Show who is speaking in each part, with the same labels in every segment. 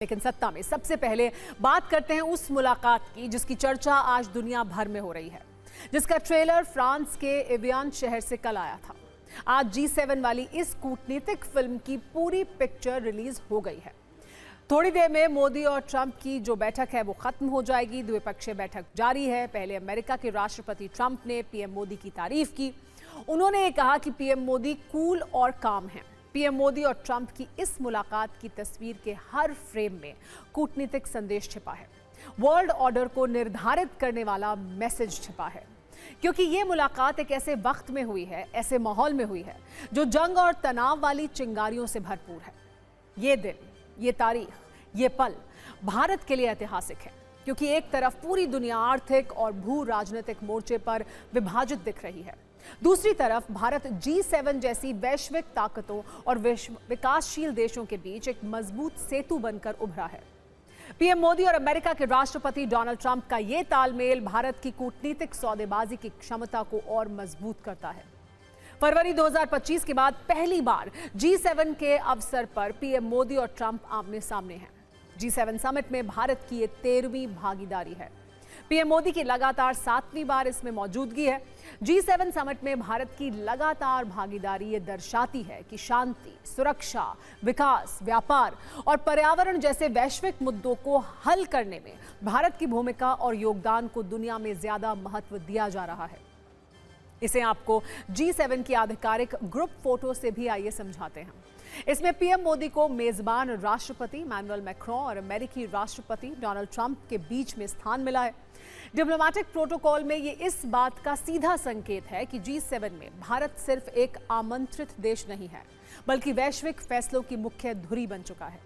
Speaker 1: लेकिन सत्ता में सबसे पहले बात करते हैं उस मुलाकात की जिसकी चर्चा आज दुनिया भर में हो रही है, जिसका ट्रेलर फ्रांस के एवियन शहर से कल आया था। आज G7 वाली इस कूटनीतिक फिल्म की पूरी पिक्चर रिलीज हो गई है। थोड़ी देर में मोदी और ट्रंप की जो बैठक है वो खत्म हो जाएगी। द्विपक्षीय बैठक जारी है। पहले अमेरिका के राष्ट्रपति ट्रंप ने पीएम मोदी की तारीफ की। उन्होंने ये कहा कि पीएम मोदी कूल और काम हैं। पीएम मोदी और ट्रंप की इस मुलाकात की तस्वीर के हर फ्रेम में कूटनीतिक संदेश छिपा है। वर्ल्ड ऑर्डर को निर्धारित करने वाला मैसेज छिपा है, क्योंकि ये मुलाकात एक ऐसे वक्त में हुई है, ऐसे माहौल में हुई है जो जंग और तनाव वाली चिंगारियों से भरपूर है। ये दिन, ये तारीख, ये पल भारत के लिए ऐतिहासिक है, क्योंकि एक तरफ पूरी दुनिया आर्थिक और भू राजनीतिक मोर्चे पर विभाजित दिख रही है, दूसरी तरफ भारत G7 जैसी वैश्विक ताकतों और विकासशील देशों के बीच एक मजबूत सेतु बनकर उभरा है। पीएम मोदी और अमेरिका के राष्ट्रपति डोनाल्ड ट्रंप का ये तालमेल भारत की कूटनीतिक सौदेबाजी की क्षमता को और मजबूत करता है। फरवरी 2025 के बाद पहली बार G7 के अवसर पर पीएम मोदी और ट्रंप आमने सामने हैं। G7 समिट में भारत की ये 13वीं भागीदारी है। पीएम मोदी की लगातार 7वीं बार इसमें मौजूदगी है। G7 समिट में भारत की लगातार भागीदारी ये दर्शाती है कि शांति, सुरक्षा, विकास, व्यापार और पर्यावरण जैसे वैश्विक मुद्दों को हल करने में भारत की भूमिका और योगदान को दुनिया में ज्यादा महत्व दिया जा रहा है। इसे आपको G7 की आधिकारिक ग्रुप फोटो से भी आइए समझाते हैं। इसमें पीएम मोदी को मेजबान राष्ट्रपति इमैनुअल मैक्रों और अमेरिकी राष्ट्रपति डोनाल्ड ट्रंप के बीच में स्थान मिला है। डिप्लोमेटिक प्रोटोकॉल में ये इस बात का सीधा संकेत है कि G7 में भारत सिर्फ एक आमंत्रित देश नहीं है, बल्कि वैश्विक फैसलों की मुख्य धुरी बन चुका है।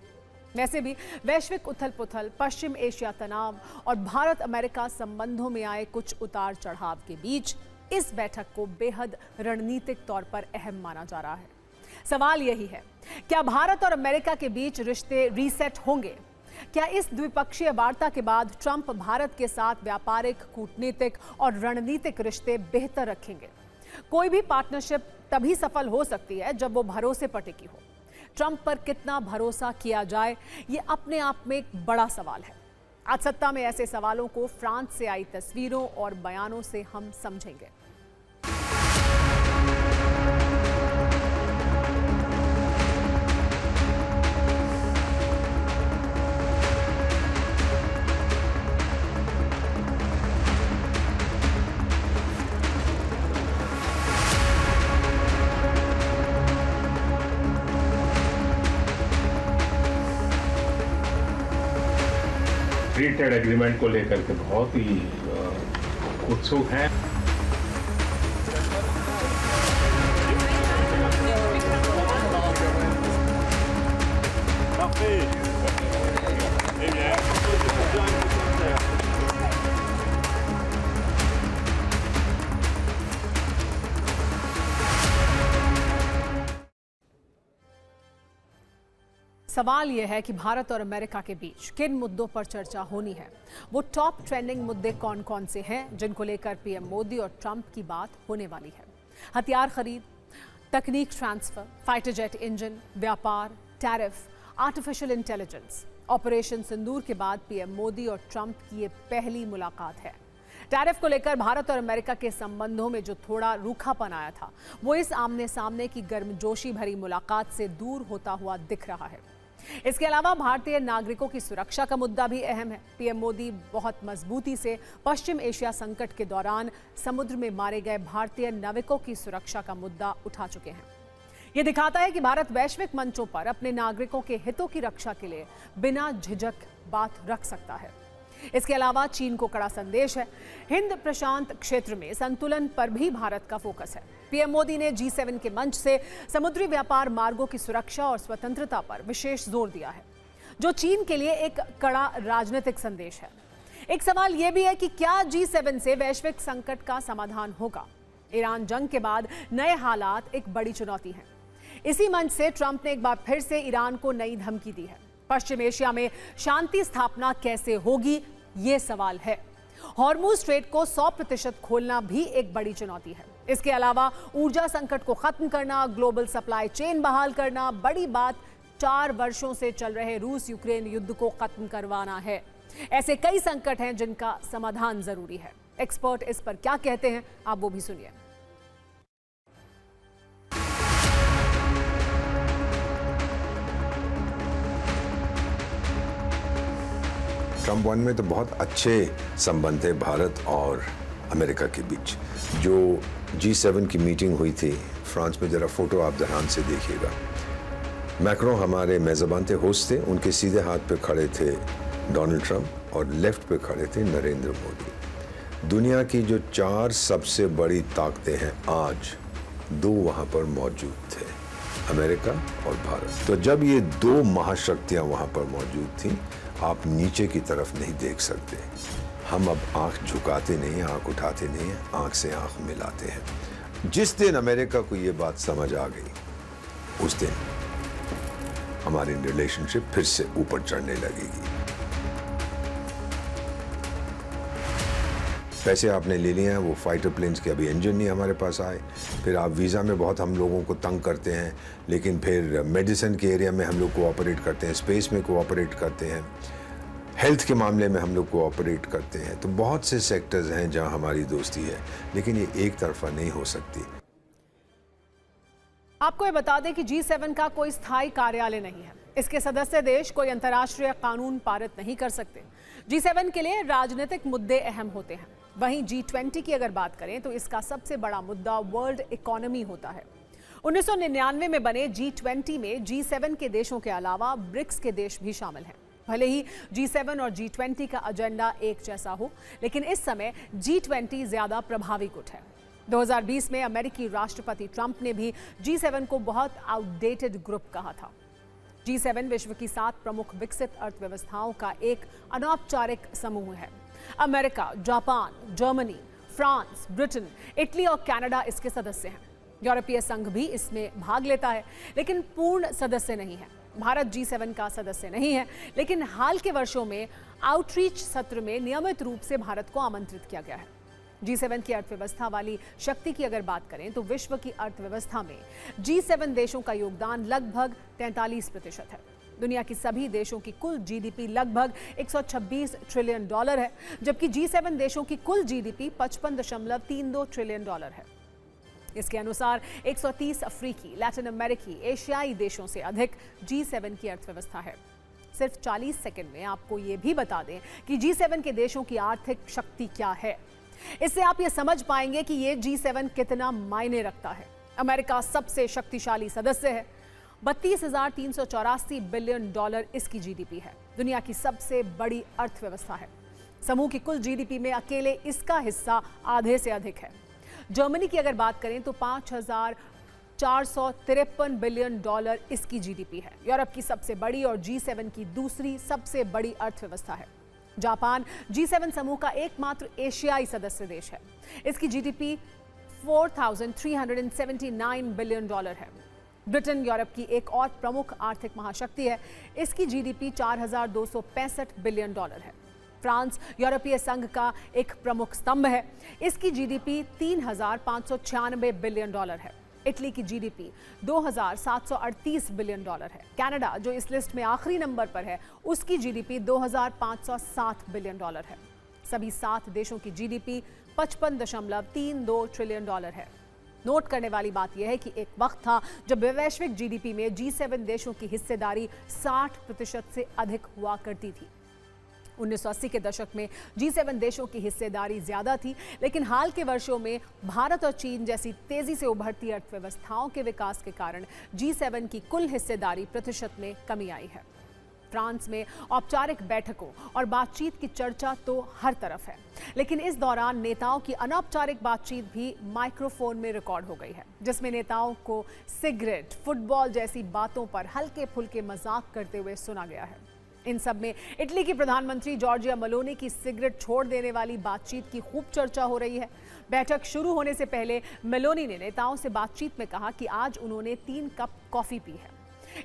Speaker 1: वैसे भी वैश्विक उथल-पुथल, पश्चिम एशिया तनाव और भारत अमेरिका संबंधों में आए कुछ उतार चढ़ाव के बीच इस बैठक को बेहद रणनीतिक तौर पर अहम माना जा रहा है। सवाल यही है, क्या भारत और अमेरिका के बीच रिश्ते रीसेट होंगे? क्या इस द्विपक्षीय वार्ता के बाद ट्रंप भारत के साथ व्यापारिक, कूटनीतिक और रणनीतिक रिश्ते बेहतर रखेंगे? कोई भी पार्टनरशिप तभी सफल हो सकती है जब वो भरोसे पर टिकी हो। ट्रंप पर कितना भरोसा किया जाए, ये अपने आप में एक बड़ा सवाल है। आज सत्ता में ऐसे सवालों को फ्रांस से आई तस्वीरों और बयानों से हम समझेंगे।
Speaker 2: फ्री ट्रेड एग्रीमेंट को लेकर के बहुत ही उत्सुक हैं।
Speaker 1: सवाल यह है कि भारत और अमेरिका के बीच किन मुद्दों पर चर्चा होनी है। वो टॉप ट्रेंडिंग मुद्दे कौन कौन से हैं जिनको लेकर पीएम मोदी और ट्रंप की बात होने वाली है? हथियार खरीद, तकनीक ट्रांसफर, फाइटर जेट इंजन, व्यापार, टैरिफ, आर्टिफिशियल इंटेलिजेंस। ऑपरेशन सिंदूर के बाद पीएम मोदी और ट्रंप की ये पहली मुलाकात है। टैरिफ को लेकर भारत और अमेरिका के संबंधों में जो थोड़ा रूखापन आया था, वो इस आमने सामने की गर्मजोशी भरी मुलाकात से दूर होता हुआ दिख रहा है। इसके अलावा भारतीय नागरिकों की सुरक्षा का मुद्दा भी अहम है। पीएम मोदी बहुत मजबूती से पश्चिम एशिया संकट के दौरान समुद्र में मारे गए भारतीय नाविकों की सुरक्षा का मुद्दा उठा चुके हैं। ये दिखाता है कि भारत वैश्विक मंचों पर अपने नागरिकों के हितों की रक्षा के लिए बिना झिझक बात रख सकता है। इसके अलावा चीन को कड़ा संदेश है। हिंद प्रशांत क्षेत्र में संतुलन पर भी भारत का फोकस है। पीएम मोदी ने G7 के मंच से समुद्री व्यापार मार्गों की सुरक्षा और स्वतंत्रता पर विशेष जोर दिया है, जो चीन के लिए एक कड़ा राजनीतिक संदेश है। एक सवाल यह भी है कि क्या G7 से वैश्विक संकट का समाधान होगा? ईरान जंग के बाद नए हालात एक बड़ी चुनौती हैं। इसी मंच से ट्रंप ने एक बार फिर से ईरान को नई धमकी दी है। पश्चिम एशिया में शांति स्थापना कैसे होगी, ये सवाल है। हॉर्मुज स्ट्रेट को 100% खोलना भी एक बड़ी चुनौती है। इसके अलावा ऊर्जा संकट को खत्म करना, ग्लोबल सप्लाई चेन बहाल करना, बड़ी बात 4 वर्षों से चल रहे रूस यूक्रेन युद्ध को खत्म करवाना है। ऐसे कई संकट हैं जिनका समाधान जरूरी है। एक्सपर्ट इस पर क्या कहते हैं, आप वो भी सुनिए।
Speaker 3: ट्रम्प 1 में तो बहुत अच्छे संबंध थे भारत और अमेरिका के बीच। जो G7 की मीटिंग हुई थी फ्रांस में, जरा फोटो आप ध्यान से देखिएगा। मैक्रोन हमारे मेज़बान थे, होस्ट थे, उनके सीधे हाथ पे खड़े थे डोनाल्ड ट्रंप और लेफ्ट पे खड़े थे नरेंद्र मोदी। दुनिया की जो 4 सबसे बड़ी ताकतें हैं आज, 2 वहाँ पर मौजूद थे, अमेरिका और भारत। तो जब ये 2 महाशक्तियाँ वहाँ पर मौजूद थीं, आप नीचे की तरफ नहीं देख सकते। हम अब आंख झुकाते नहीं, आंख उठाते नहीं, आंख से आंख मिलाते हैं। जिस दिन अमेरिका को ये बात समझ आ गई, उस दिन हमारी रिलेशनशिप फिर से ऊपर चढ़ने लगेगी। पैसे आपने ले लिए हैं, वो फाइटर प्लेन्स के अभी इंजन नहीं हमारे पास आए। फिर आप वीज़ा में बहुत हम लोगों को तंग करते हैं, लेकिन फिर मेडिसिन के एरिया में हम लोग कोऑपरेट करते हैं, स्पेस में कोऑपरेट करते हैं, हेल्थ के मामले में हम लोग कोऑपरेट करते हैं। तो बहुत से सेक्टर्स हैं जहां हमारी दोस्ती है, लेकिन ये एक तरफा नहीं हो सकती।
Speaker 1: आपको ये बता दें कि G7 का कोई स्थायी कार्यालय नहीं है। इसके सदस्य देश कोई अंतर्राष्ट्रीय कानून पारित नहीं कर सकते। G7 के लिए राजनीतिक मुद्दे अहम होते हैं। वहीं G20 की अगर बात करें तो इसका सबसे बड़ा मुद्दा वर्ल्ड इकोनॉमी होता है। 1999 में बने G20 में G7 के देशों के अलावा ब्रिक्स के देश भी शामिल हैं। भले ही G7 और G20 का एजेंडा एक जैसा हो, लेकिन इस समय G20 ज्यादा प्रभावी गुट है। 2020 में अमेरिकी राष्ट्रपति ट्रंप ने भी G7 को बहुत आउटडेटेड ग्रुप कहा था। G7 विश्व की 7 प्रमुख विकसित अर्थव्यवस्थाओं का एक अनौपचारिक समूह है। America, Japan, Germany, France, Britain, Italy और कनाडा इसके सदस्य हैं। यूरोपीय संघ भी इसमें भाग लेता है, लेकिन पूर्ण सदस्य नहीं है। भारत G7 का सदस्य नहीं है, लेकिन हाल के वर्षों में आउटरीच सत्र में नियमित रूप से भारत को आमंत्रित किया गया है। G7 की अर्थव्यवस्था वाली शक्ति की अगर बात करें तो विश्व की अर्थव्यवस्था में G7 देशों का योगदान लगभग 43% है। दुनिया की सभी देशों की कुल GDP लगभग 126 ट्रिलियन डॉलर है, जबकि G7 देशों की कुल GDP 55.32 ट्रिलियन डॉलर है। इसके अनुसार 130 अफ्रीकी, लैटिन अमेरिकी, एशियाई देशों से अधिक G7 की अर्थव्यवस्था है। सिर्फ 40 सेकंड में आपको ये भी बता दें कि G7 के देशों की आर्थिक शक्ति क्या है। इससे आप ये समझ पाएंगे कि ये G7 कितना मायने रखता है। अमेरिका सबसे शक्तिशाली सदस्य है। 32,384 बिलियन डॉलर इसकी GDP है। दुनिया की सबसे बड़ी अर्थव्यवस्था है। समूह की कुल GDP में अकेले इसका हिस्सा आधे से अधिक है। जर्मनी की अगर बात करें तो 5,453 बिलियन डॉलर इसकी GDP है। यूरोप की सबसे बड़ी और G7 की दूसरी सबसे बड़ी अर्थव्यवस्था है। जापान G7 समूह का एकमात्र एशियाई सदस्य देश है। इसकी GDP 4,379 बिलियन डॉलर है। ब्रिटेन यूरोप की एक और प्रमुख आर्थिक महाशक्ति है। इसकी GDP 4,265 बिलियन डॉलर है। फ्रांस यूरोपीय संघ का एक प्रमुख स्तंभ है। इसकी GDP 3,596 बिलियन डॉलर है। इटली की GDP 2,738 बिलियन डॉलर है। कनाडा, जो इस लिस्ट में आखिरी नंबर पर है, उसकी GDP 2,507 बिलियन डॉलर है। सभी 7 देशों की GDP 55.32 ट्रिलियन डॉलर है। नोट करने वाली बात यह है कि एक वक्त था जब वैश्विक GDP में G7 देशों की हिस्सेदारी 60% से अधिक हुआ करती थी। 1980 के दशक में G7 देशों की हिस्सेदारी ज्यादा थी, लेकिन हाल के वर्षों में भारत और चीन जैसी तेजी से उभरती अर्थव्यवस्थाओं के विकास के कारण G7 की कुल हिस्सेदारी प्रतिशत में कमी आई है। फ्रांस में औपचारिक बैठकों और बातचीत की चर्चा तो हर तरफ है, लेकिन इस दौरान नेताओं की अनौपचारिक बातचीत भी माइक्रोफोन में रिकॉर्ड हो गई है, जिसमें नेताओं को सिगरेट, फुटबॉल जैसी बातों पर हल्के फुल्के मजाक करते हुए सुना गया है। इन सब में इटली की प्रधानमंत्री जॉर्जिया मेलोनी की सिगरेट छोड़ देने वाली बातचीत की खूब चर्चा हो रही है। बैठक शुरू होने से पहले मेलोनी ने नेताओं से बातचीत में कहा कि आज उन्होंने 3 कप कॉफी पी है।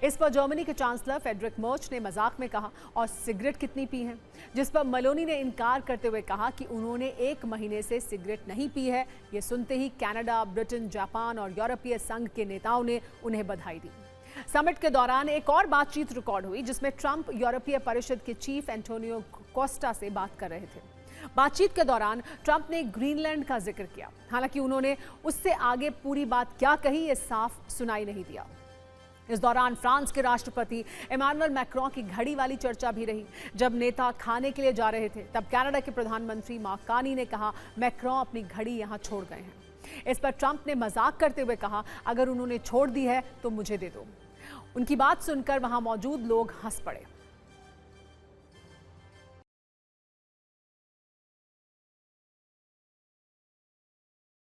Speaker 1: इस पर जर्मनी के चांसलर फ्रेडरिक मर्च ने मजाक में कहा, और सिगरेट कितनी पी है, जिस पर मेलोनी ने इनकार करते हुए कहा कि उन्होंने 1 महीने से सिगरेट नहीं पी है। ये सुनते ही कनाडा, ब्रिटेन, जापान और यूरोपीय संघ के नेताओं ने उन्हें बधाई दी। समिट के दौरान एक और बातचीत रिकॉर्ड हुई जिसमें ट्रंप यूरोपीय परिषद के चीफ एंटोनियो कोस्टा से बात कर रहे थे। बातचीत के दौरान ट्रंप ने ग्रीनलैंड का जिक्र किया। हालांकि उन्होंने उससे आगे पूरी बात क्या कही, ये साफ सुनाई नहीं दिया। इस दौरान फ्रांस के राष्ट्रपति इमानुएल मैक्रों की घड़ी वाली चर्चा भी रही। जब नेता खाने के लिए जा रहे थे तब कनाडा के प्रधानमंत्री मार्क कार्नी ने कहा, मैक्रों अपनी घड़ी यहां छोड़ गए हैं। इस पर ट्रंप ने मजाक करते हुए कहा, अगर उन्होंने छोड़ दी है तो मुझे दे दो। उनकी बात सुनकर वहां मौजूद लोग हंस पड़े।